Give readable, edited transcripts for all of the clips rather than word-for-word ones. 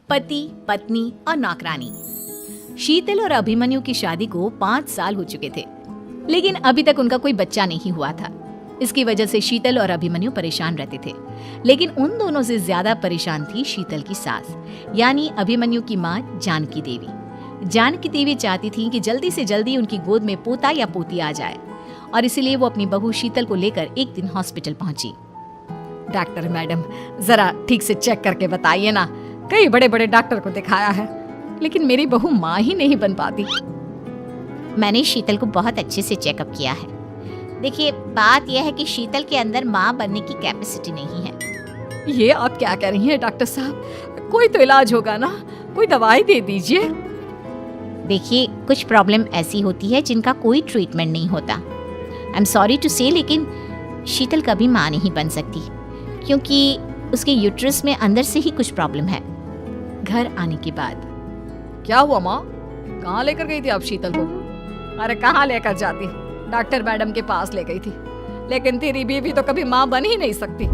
पति, पत्नी और नौकरानी। शीतल और अभिमन्यु की शादी को 5 साल हो चुके थे, लेकिन अभी तक उनका कोई बच्चा नहीं हुआ था। इसकी वजह से शीतल और अभिमन्यु परेशान रहते थे, लेकिन उन दोनों से ज्यादा परेशान थी शीतल की सास, यानी अभिमन्यु की माँ जानकी देवी। जानकी देवी चाहती थी कि जल्दी से जल्दी उनकी गोद में पोता या पोती आ जाए, और इसीलिए वो अपनी बहू शीतल को लेकर एक दिन हॉस्पिटल पहुंची। डॉक्टर मैडम, जरा ठीक से चेक करके बताइए ना। कई बड़े बड़े डॉक्टर को दिखाया है, लेकिन मेरी बहू माँ ही नहीं बन पाती। मैंने शीतल को बहुत अच्छे से चेकअप किया है। देखिए, बात यह है कि शीतल के अंदर माँ बनने की कैपेसिटी नहीं है। ये आप क्या कह रही हैं डॉक्टर साहब? कोई तो इलाज होगा ना, कोई दवाई दे दीजिए। देखिए, कुछ प्रॉब्लम ऐसी होती है जिनका कोई ट्रीटमेंट नहीं होता। आई एम सॉरी टू से, लेकिन शीतल कभी माँ नहीं बन सकती, क्योंकि उसके यूट्रस में अंदर से ही कुछ प्रॉब्लम है। घर आने के बाद क्या हुआ माँ? कहाँ लेकर गई थी आप शीतल को? अरे कहाँ लेकर जाती, डॉक्टर मैडम के पास ले गई थी, लेकिन तेरी बीवी तो कभी माँ बन ही नहीं सकती।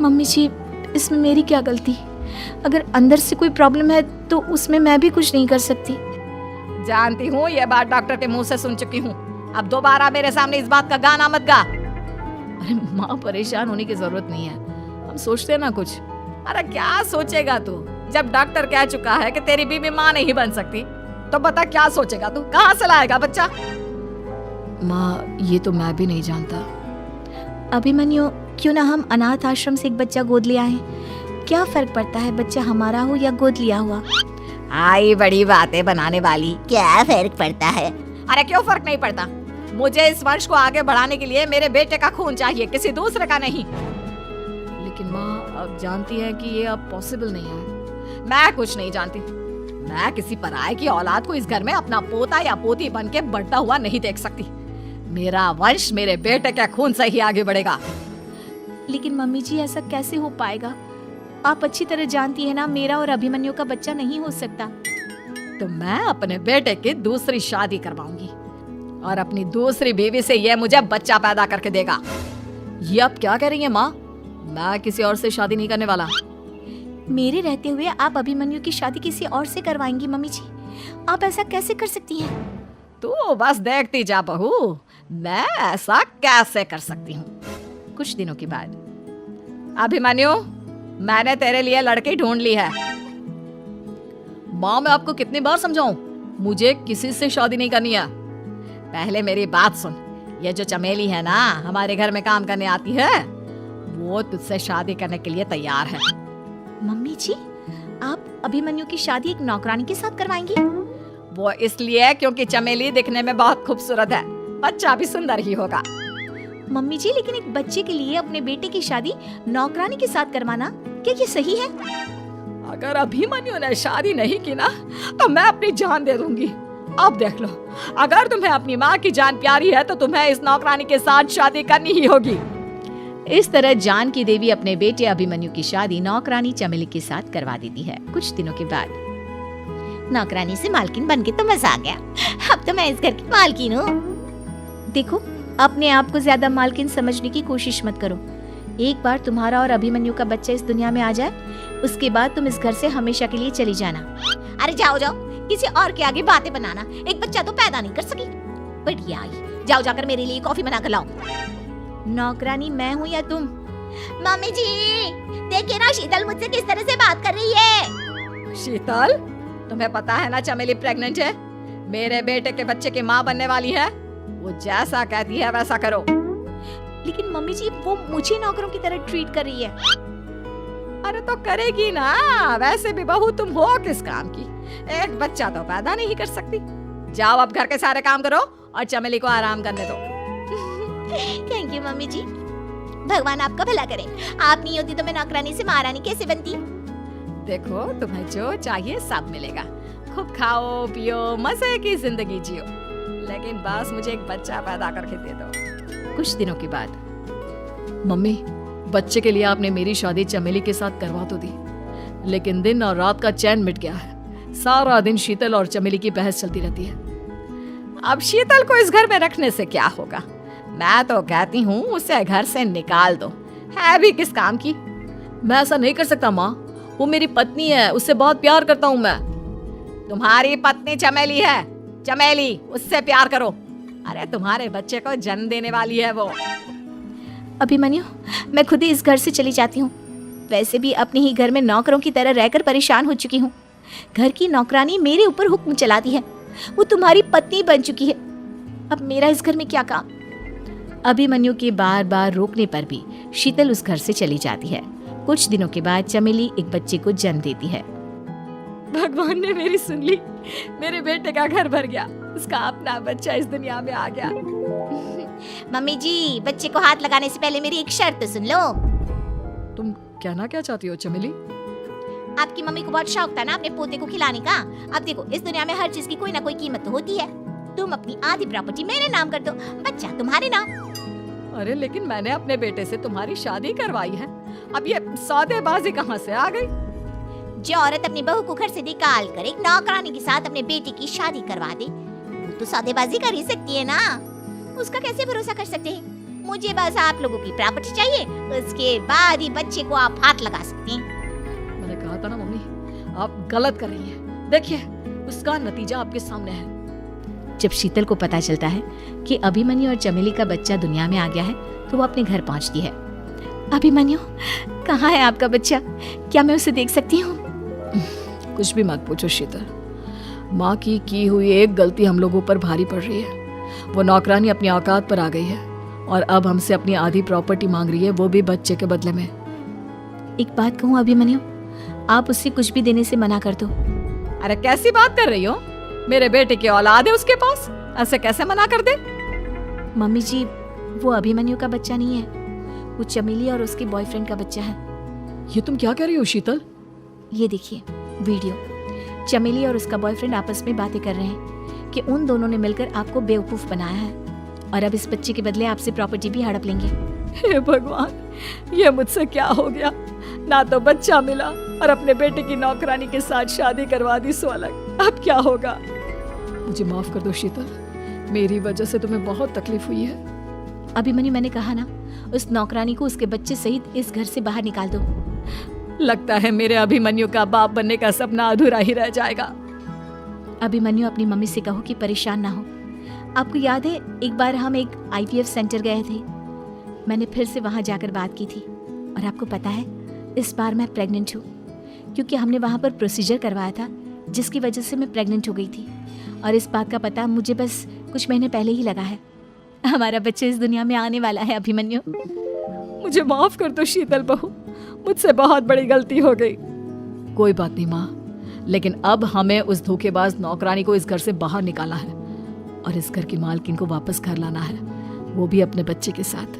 मम्मी जी, इसमें मेरी क्या गलती? अगर अंदर से कोई प्रॉब्लम है तो उसमें मैं भी कुछ नहीं कर सकती। जानती हूँ, ये बात डॉक्टर के मुंह से सुन चुकी हूँ। अब दोबारा मेरे सामने इस बात का गाना मत गा। अरे माँ, परेशान होने की जरूरत नहीं है, हम सोचते हैं ना कुछ। अरे क्या सोचेगा तू? जब डॉक्टर कह चुका है कि तेरी बीवी माँ नहीं बन सकती, तो बता क्या सोचेगा तू? कहाँ से लाएगा बच्चा? माँ, ये तो मैं भी नहीं जानता। अभिमन्यु, क्यों ना हम अनाथ आश्रम से एक बच्चा गोद ले आए? क्या फर्क पड़ता है बच्चा हमारा हो या गोद लिया हुआ? आई बड़ी बातें बनाने वाली। क्या फर्क पड़ता है? अरे क्यों फर्क नहीं पड़ता? मुझे इस वंश को आगे बढ़ाने के लिए मेरे बेटे का खून चाहिए, किसी दूसरे का नहीं। लेकिन माँ, आप जानती हैं कि ये अब पॉसिबल नहीं है। मैं कुछ नहीं जानती। मैं किसी पराये की औलाद को इस घर में अपना पोता या पोती बन के बढ़ता हुआ नहीं देख सकती। मेरा वंश मेरे बेटे के खून से ही आगे बढ़ेगा। लेकिन मम्मी जी, ऐसा कैसे हो पाएगा? आप अच्छी तरह जानती है ना, मेरा और अभिमन्यु का बच्चा नहीं हो सकता। तो मैं अपने बेटे की दूसरी शादी करवाऊंगी, और अपनी दूसरी बीवी से ये मुझे बच्चा पैदा करके देगा। ये आप क्या कह रही हैं माँ? मैं किसी और से शादी नहीं करने वाला। मेरे रहते हुए आप अभिमन्यु की शादी किसी और से करवाएंगी? मम्मी जी, आप ऐसा कैसे कर सकती हैं? तू बस देखती जा बहू, मैं ऐसा कैसे कर सकती हूँ। कुछ दिनों के बाद, अभिमन्यु, मैंने तेरे लिए लड़की ढूंढ ली है। माँ, मैं आपको कितनी बार समझाऊं, मुझे किसी से शादी नहीं करनी है। पहले मेरी बात सुन। ये जो चमेली है ना, हमारे घर में काम करने आती है, वो तुझसे शादी करने के लिए तैयार है। मम्मी जी, आप अभिमन्यु की शादी एक नौकरानी के साथ करवाएंगी? वो इसलिए क्योंकि चमेली दिखने में बहुत खूबसूरत है, बच्चा भी सुंदर ही होगा। मम्मी जी, लेकिन एक बच्चे के लिए अपने बेटे की शादी नौकरानी के साथ करवाना, क्या ये सही है? अगर अभिमन्यु ने शादी नहीं की ना, तो मैं अपनी जान दे दूंगी। अब देख लो, अगर तुम्हें अपनी माँ की जान प्यारी है तो तुम्हें इस नौकरानी के साथ शादी करनी ही होगी। इस तरह जानकी देवी अपने बेटे अभिमन्यु की शादी नौकरानी चमेली के साथ करवा देती है। कुछ दिनों के बाद, नौकरानी से मालकिन बन के तो मजा आ गया। अब तो मैं इस घर की मालकिन हूँ। देखो, अपने आप को ज्यादा मालकिन समझने की कोशिश मत करो। एक बार तुम्हारा और अभिमन्यु का बच्चा इस दुनिया में आ जाए, उसके बाद तुम इस घर से हमेशा के लिए चली जाना। अरे जाओ जाओ, किसी और के आगे बातें बनाना। एक बच्चा तो पैदा नहीं कर सकी। बढ़िया आई, जाओ जाकर मेरे लिए कॉफी बना कर लाओ। नौकरानी मैं हूँ या तुम? मम्मी जी, देखिए ना शीतल मुझसे किस तरह से बात कर रही है। शीतल, तुम्हें पता है ना चमेली प्रेग्नेंट है, मेरे बेटे के बच्चे की माँ बनने वाली है। वो जैसा कहती है वैसा करो। लेकिन मम्मी जी, वो मुझे नौकरों की तरह ट्रीट कर रही है। अरे तो करेगी ना, वैसे भी बहू तुम हो किस काम की? एक बच्चा तो पैदा नहीं कर सकती। जाओ अब घर के सारे काम करो और चमेली को आराम करने दो। थैंक यू मम्मी जी, भगवान आपका भला करे। आप नहीं होती तो मैं नौकरानी से महारानी कैसे बनती? देखो, तुम्हें जो चाहिए सब मिलेगा। खूब खाओ पियो, मजे की जिंदगी जियो, लेकिन बस मुझे एक बच्चा पैदा करके दे दो। कुछ दिनों के बाद, मम्मी, बच्चे के लिए आपने मेरी शादी चमेली के साथ करवा तो दी, लेकिन दिन और रात का चैन मिट गया है। सारा दिन शीतल और चमेली की बहस चलती रहती है। अब शीतल को इस घर में रखने से क्या होगा? मैं तो कहती हूँ उसे घर से निकाल दो, है भी किस काम की। मैं ऐसा नहीं कर सकता माँ, वो मेरी पत्नी है, उससे बहुत प्यार करता हूँ मैं। तुम्हारी पत्नी चमेली है, चमेली, उससे प्यार करो। अरे तुम्हारे बच्चे को जन्म देने वाली है वो। अभिमन्यु, मैं खुद ही इस घर से चली जाती हूँ। वैसे भी अपने ही घर में नौकरों की तरह रहकर परेशान हो चुकी हूँ। घर की नौकरानी मेरे ऊपर हुक्म चलाती है। वो तुम्हारी पत्नी बन चुकी है। अब मेरा इस घर में क्या काम? अभिमन्यु के बार बार रोकने पर भी शीतल उस घर से चली जाती है। कुछ दिनों के बाद चमेली एक बच्चे को जन्म देती है। भगवान ने मेरी सुन ली, मेरे बेटे का घर भर गया, उसका अपना बच्चा इस दुनिया में आ गया। मम्मी जी, बच्चे को हाथ लगाने से पहले मेरी एक शर्त सुन लो। तुम कहना क्या चाहती हो चमेली? आपकी मम्मी को बहुत शौक था ना अपने पोते को खिलाने का। अब देखो, इस दुनिया में हर चीज की कोई ना कोई कीमत तो होती है। तुम अपनी आधी प्रॉपर्टी मेरे नाम कर दो, बच्चा तुम्हारे नाम। अरे लेकिन मैंने अपने बेटे से तुम्हारी शादी करवाई है, अब ये सौदेबाजी कहाँ से आ गई? जो औरत अपनी बहू को घर से निकाल कर एक नौकरानी के साथ अपने बेटे की शादी करवा दे, वो तो सौदेबाजी कर ही सकती है ना। उसका कैसे भरोसा कर सकते हैं? मुझे बस आप लोगों की प्रॉपर्टी चाहिए, उसके बाद ही बच्चे को आप हाथ लगा सकते हैं। मैंने कहा था ना मम्मी, आप गलत कर रही हैं। देखिए, उसका नतीजा आपके सामने है। जब शीतल को पता चलता है कि अभिमन्यु और चमेली का बच्चा दुनिया में आ गया है तो वो अपने घर पहुंचती है। अभिमन्यु, कहाँ है आपका बच्चा? क्या मैं उसे देख सकती हूँ? कुछ भी मत पूछो शीतल, माँ की हुई एक गलती हम लोगों पर भारी पड़ रही है। वो नौकरानी अपनी औकात पर आ गई है और अब हमसे अपनी आधी प्रॉपर्टी मांग रही है, वो भी बच्चे के बदले में। एक बात कहूँ अभिमन्यु, आप उससे कुछ भी देने से मना कर दो। अरे कैसी बात कर रही हो? मेरे बेटे की औलाद है उसके पास, ऐसे कैसे मना कर दे? मम्मी जी, वो अभिमन्यु का बच्चा नहीं है, वो चमेली और उसके बॉयफ्रेंड का बच्चा है। ये तुम क्या कह रही हो शीतल? ये देखिए वीडियो। चमेली और उसका बॉयफ्रेंड आपस में बातें कर रहे हैं कि उन दोनों ने मिलकर आपको बेवकूफ बनाया है और अब इस बच्चे के बदले आपसे प्रॉपर्टी भी हड़प लेंगे। हे भगवान, ये मुझसे क्या हो गया? ना तो बच्चा मिला और अपने बेटे की नौकरानी के साथ शादी करवा दी, सो अलग। अब क्या होगा? मुझे माफ कर दो शीतल, मेरी वजह से तुम्हें बहुत तकलीफ हुई है। अभिमन्यु, मैंने कहा ना, उस नौकरानी को उसके बच्चे सहित इस घर से बाहर निकाल दो। लगता है मेरे अभिमन्यु का बाप बनने का सपना अधूरा ही रह जाएगा। अभिमन्यु, अपनी मम्मी से कहो कि परेशान ना हो। आपको याद है एक बार हम एक IVF सेंटर गए थे, मैंने फिर से वहां जाकर बात की थी और आपको पता है इस बार मैं प्रेग्नेंट हूँ, क्योंकि हमने वहां पर प्रोसीजर करवाया था जिसकी वजह से मैं प्रेग्नेंट हो गई थी और इस बात का पता मुझे बस कुछ महीने पहले ही लगा है। हमारा बच्चा इस दुनिया में आने वाला है अभिमन्यु। मुझे माफ कर दो शीतल बहू, मुझसे बहुत बड़ी गलती हो गई। कोई बात नहीं माँ, लेकिन अब हमें उस धोखेबाज नौकरानी को इस घर से बाहर निकालना है और इस घर की मालकिन को वापस घर लाना है, वो भी अपने बच्चे के साथ।